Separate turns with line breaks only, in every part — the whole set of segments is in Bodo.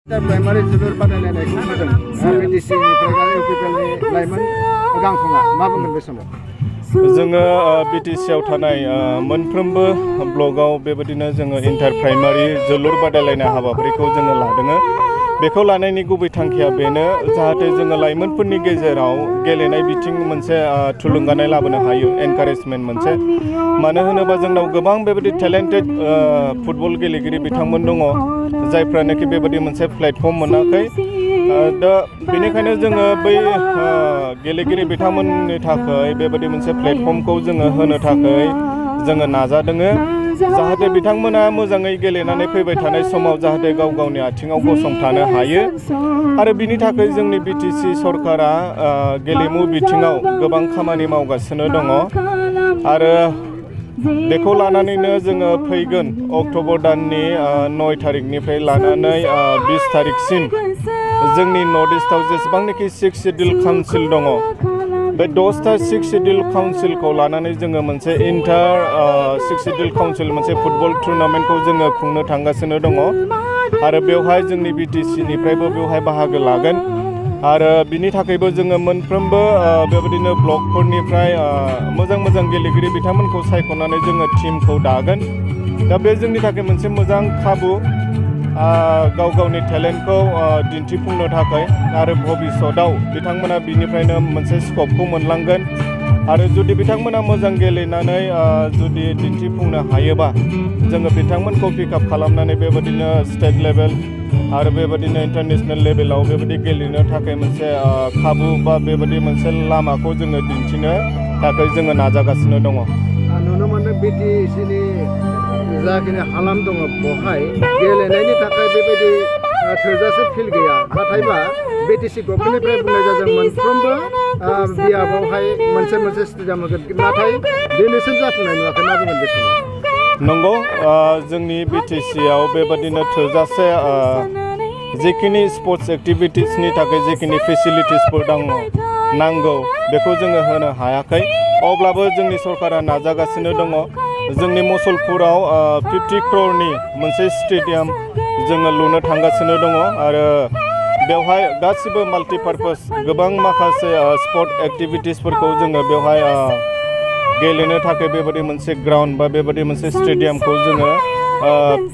प्राइमारि जोलुर बादायलायनायखौ नुदों बिटिसिनिफ्राय इउपिपिएलनि लाइमोन गांखंआ मा बुंगोन बे समाव
जोङो बिटिसिआव थानाय मोनफ्रोमबो ब्लकआव बेबायदिनो जोङो इन्टार प्राइमारि जोलुर बादायलायनाय हाबाफारिखौ जोङो लादों। बेखौ लानायनि गुबै थांखिया बेनो जाहाथे जोङो लाइमोनफोरनि गेजेराव गेलेनाय बिथिं मोनसे थुलुंगानाय लाबोनो हायो, एनकारेजमेन्ट मोनसे। मानो होनोबा जोंनाव गोबां बेबायदि टेलेन्टेड फुटबल गेलेगिरि बिथांमोन दङ जायफ्रानोखि बेबायदि मोनसे प्लेटफर्म मोनाखै। दा बेनिखायनो जोङो बै गेलेगिरि बिथांमोननि थाखाय बेबायदि मोनसे प्लेटफर्मखौ जोङो होनो थाखाय जोङो नाजादों जाहाथे बिथांमोना मोजाङै गेलेनानै फैबाय थानाय समाव जाहाथे गाव गावनि आथिङाव गसंथानो हायो। आरो बिनि थाखाय जोंनि बिटिसि सरकारा गेलेमु बिथिङाव गोबां खामानि मावगासिनो दङ। आरो बेखौ लानानैनो जोङो फैगोन अक्ट'बर दाननि 9 तारिखनिफ्राय लानानै 20 तारिखसिम जोंनि नर्थ इस्टआव जेसेबांनाखि 6 सिडिउल काउन्सिल दङ बे 10टा 6 सिडिउल काउन्सिलखौ लानानै जोङो मोनसे इन्टार 6 सिडिउल काउन्सिल मोनसे फुटबल टुर्नामेन्टखौ जोङो खुंनो थांगासिनो दङ। आरो बेवहाय जोंनि बिटिसिनिफ्रायबो बेवहाय बाहागो लागोन। आरो बिनि थाखायबो जोङो मोनफ्रोमबो बेबायदिनो ब्लकफोरनिफ्राय मोजां मोजां गेलेगिरि बिथांमोनखौ सायख'नानै जोङो टिमखौ दागोन। दा बे जोंनि थाखाय मोनसे मोजां खाबु गाव गावनि टेलेन्टखौ दिन्थिफुंनो थाखाय। आरो भबिष्यतआव बिथांमोना बिनिफ्रायनो मोनसे स्कपखौ मोनलांगोन। आरो जुदि बिथांमोना मोजां गेलेनानै जुदि दिन्थिफुंनो हायोबा जोङो बिथांमोनखौ पिकआप खालामनानै बेबायदिनो स्टेट लेभेल आरो बेबायदिनो इन्टारनेसनेल लेभेलाव बेबायदि गेलेनो थाखाय मोनसे खाबु बा बेबायदि मोनसे लामाखौ जोङो दिन्थिनो थाखाय जोङो नाजागासिनो दङ।
नुनो मोनो बिटिसिनि जाखिनि हालाम दङ बेवहाय गेलेनायनि थाखाय बेबायदि थोजासे फिल्ड गैया। नाथायबा बिटिसि गभर्नमेन्टनिफ्राय बुंनाय जादों मोनफ्रोमबो बियाबावहाय मोनसे मोनसे स्टेडियाम होगोन। नाथाय दिनैसिम जाफुंनाय नुवाखै। मा बुंगोन बे समाव?
नंगौ, जोंनि बिटिसिआव बेबायदिनो थोजासे जेखिनि स्पर्ट्स एक्टिभिटिसनि थाखाय जेखिनि फेसिलिटिसफोर दङ नांगौ बेखौ जोङो होनो हायाखै। अब्लाबो जोंनि सरकारा नाजागासिनो दङ। जोंनि मुसलपुराव 50 crore मोनसे स्टेडियाम जोङो लुनो थांगासिनो दङ। आरो बेवहाय गासिबो माल्टिपार्पास गोबां माखासे स्पर्ट एक्टिभिटिसफोरखौ जोङो बेवहाय गेलेनो थाखाय बेबायदि मोनसे ग्राउन्ड बा बेबायदि मोनसे स्टेडियामखौ जोङो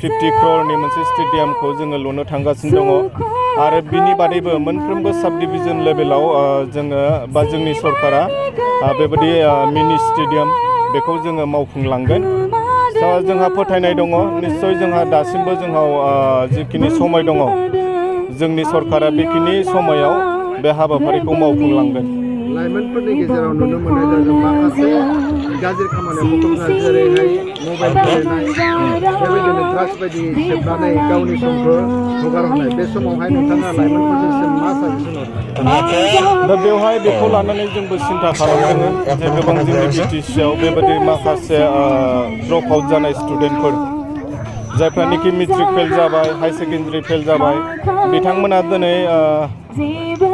50 crore मोनसे स्टेडियामखौ जोङो लुनो थांगासिनो दङ। आरो बिनि बादैबो मोनफ्रोमबो साब डिभिजन लेभेलाव जोङो बा जोंनि सरकारा बेबायदि मिनि स्टेडियाम बेखौ जोङो मावफुंलांगोन। जोंहा फोथायनाय दङ निस्सय जोंहा दासिमबो जोंनाव जिखिनि समय दङ जोंनि सरकारा बेखिनि समायाव बे हाबाफारिखौ मावफुंलांगोन।
लाइमोनफोरनि गेजेराव नुनो मोननाय जादों माखासे गाज्रि खामानियाव मुखुबनाय, जेरैहाय मबाइल गेलेनाय, बेबायदिनो ड्राग्स बायदि सोबनानै गावनि समखौ हगारहरनाय। बे समावहाय नोंथाङा लाइमोनफोरजों मा साजेसन हरगोन?
दा बेवहाय बेखौ लानानै जोंबो सिन्था खालामदों जे गोबां जोंनि बिटिसिआव बेबायदि माखासे ड्रप आउट जानाय स्टुडेन्टफोर जायफ्रानोखि मेट्रिक फेल जाबाय, हाई सेकेन्डारि फेल जाबाय, बिथांमोना दिनै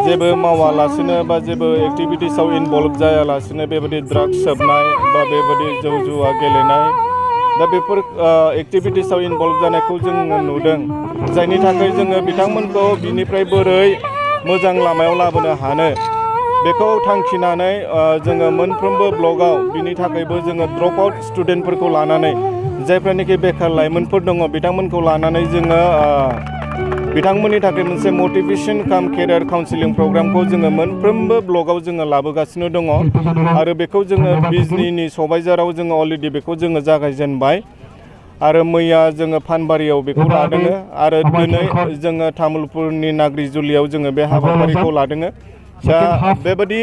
जेबो मावालासिनो बा जेबो एक्टिभिटिसाव इनभल्भ जायालासिनो बेबायदि ड्राग्स सोबनाय बा बेबायदि जौ जुवा गेलेनाय दा बेफोर एक्टिभिटिसाव इनभल्भ जानायखौ जोङो नुदों। जायनि थाखाय जोङो बिथांमोनखौ बिनिफ्राय बोरै मोजां लामायाव लाबोनो हानो बेखौ थांखिनानै जोङो मोनफ्रोमबो ब्लकआव बिनि थाखायबो जोङो ड्रप आउट स्टुडेन्टफोरखौ लानानै जायफ्रानोखि बेखार लाइमोनफोर दङ बिथांमोनखौ लानानै जोङो बिथांमोननि थाखाय मोनसे मटिभेसन काम केरियार काउन्सिलिं प्रग्रामखौ जोङो मोनफ्रोमबो ब्लकआव जोङो लाबोगासिनो दङ। आरो बेखौ जोङो बिजनीनि सबायझाराव जोङो अलरेडि बेखौ जोङो जागायजेनबाय। आरो मैया जोङो फानबारियाव बेखौ लादों। आरो दिनै जोङो तामुलपुरनि नाग्रिजुलियाव जोङो बे हाबाफारिखौ लादों। दा बेबायदि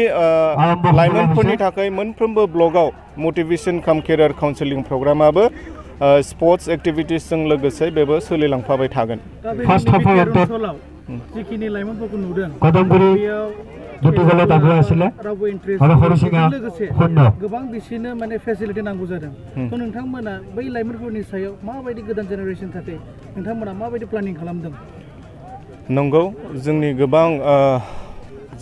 लाइमोनफोरनि थाखाय मोनफ्रोमबो ब्लकआव मटिभेसन काम केरियार काउन्सिलिं प्रग्रामाबो स्पर्ट्स एक्टिभिटिसजों लोगोसे बेबो सोलिलांफाबाय थागोन।
जिखिनि लाइमोनफोरखौ नुदों रावबो इन्ट्रेस्ट लोगोसे गोबां बिसिनो माने फेसिलिटि नांगौ जादों। थ' नोंथांमोना बै लाइमोनफोरनि सायाव माबायदि गोदान जेनेरेसन थाखाय नोंथांमोना माबायदि प्लेनिं खालामदों?
नंगौ, जोंनि गोबां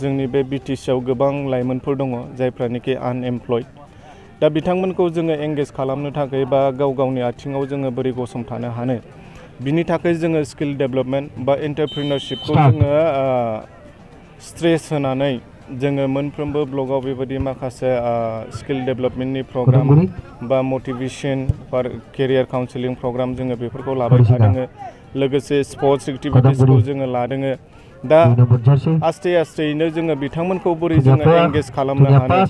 जोंनि बे बिटिसिआव गोबां लाइमोनफोर दङ जायफ्रानोखि आनएमप्लयड। दा बिथांमोनखौ जोङो एंगेज खालामनो थाखाय बा गाव गावनि आथिङाव जोङो बोरै गसंथानो हानो बिनि थाखाय जोङो स्किल डेभेलपमेन्ट बा एन्टारप्रिनारशिपखौ जोङो स्ट्रेस होनानै जोङो मोनफ्रोमबो ब्लगाव बेबायदि माखासे स्किल डेभेलपमेन्टनि प्रग्राम बा मटिभेसन बा केरियार काउन्सिलिं प्रग्राम जोङो बेफोरखौ लाबाय थादों लोगोसे स्पर्ट्स एक्टिभिटिसखौ जोङो लादों दा आस्ते आस्तेयैनो जोङो बिथांमोनखौ बोरै जोङो एंगेज खालामनो हानो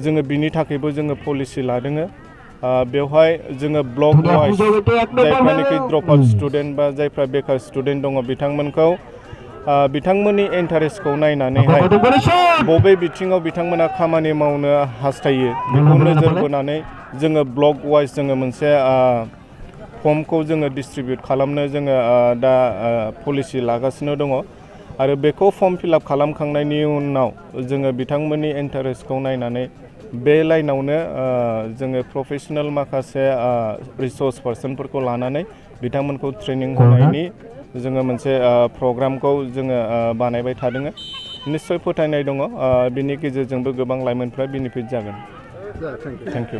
जोङो बिनि थाखायबो जोङो पलिसि लादों बेवहाय जोङो ब्लक वाइज जायफ्रानोखि ड्रप आउट स्टुडेन्ट बा जायफ्रा बेकार स्टुडेन्ट दङ बिथांमोनखौ बिथांमोननि इन्टारेस्टखौ नायनानैहाय बबे बिथिङाव बिथांमोना खामानि मावनो हास्थायो बेखौ नोजोर बोनानै जोङो ब्लक वाइज जोङो मोनसे फर्मखौ जोङो डिस्ट्रिबिउट खालामनो जोङो दा पलिसि लागासिनो दङ आरो बेखौ फर्म फिलआप खालामखांनायनि उनाव जोङो बिथांमोननि इन्टारेस्टखौ नायनानै बे लाइनावनो जोङो प्रफेसनेल माखासे रिसर्स पार्सनफोरखौ लानानै बिथांमोनखौ ट्रेनिं होनायनि जोङो मोनसे प्रग्रामखौ जोङो बानायबाय थादों निस्सय फोथायनाय दङ बिनि गेजेरजोंबो गोबां लाइमोनफ्रा बेनिफिट जागोन थेंक इउ